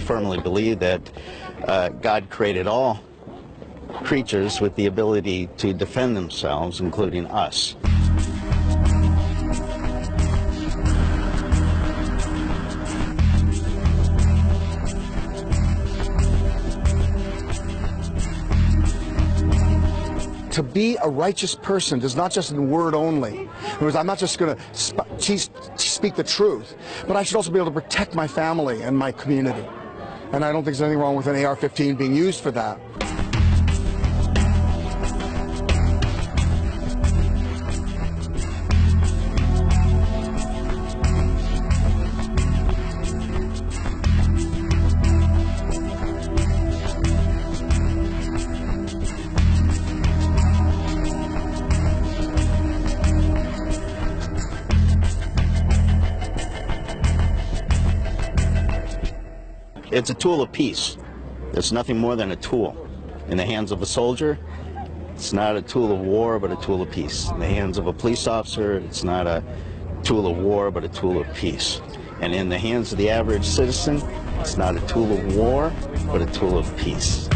firmly believe that God created all creatures with the ability to defend themselves, including us. To be a righteous person is not just in word only. In other words, I'm not just going to speak the truth, but I should also be able to protect my family and my community. And I don't think there's anything wrong with an AR-15 being used for that. It's a tool of peace. It's nothing more than a tool. In the hands of a soldier, it's not a tool of war, but a tool of peace. In the hands of a police officer, it's not a tool of war, but a tool of peace. And in the hands of the average citizen, it's not a tool of war, but a tool of peace.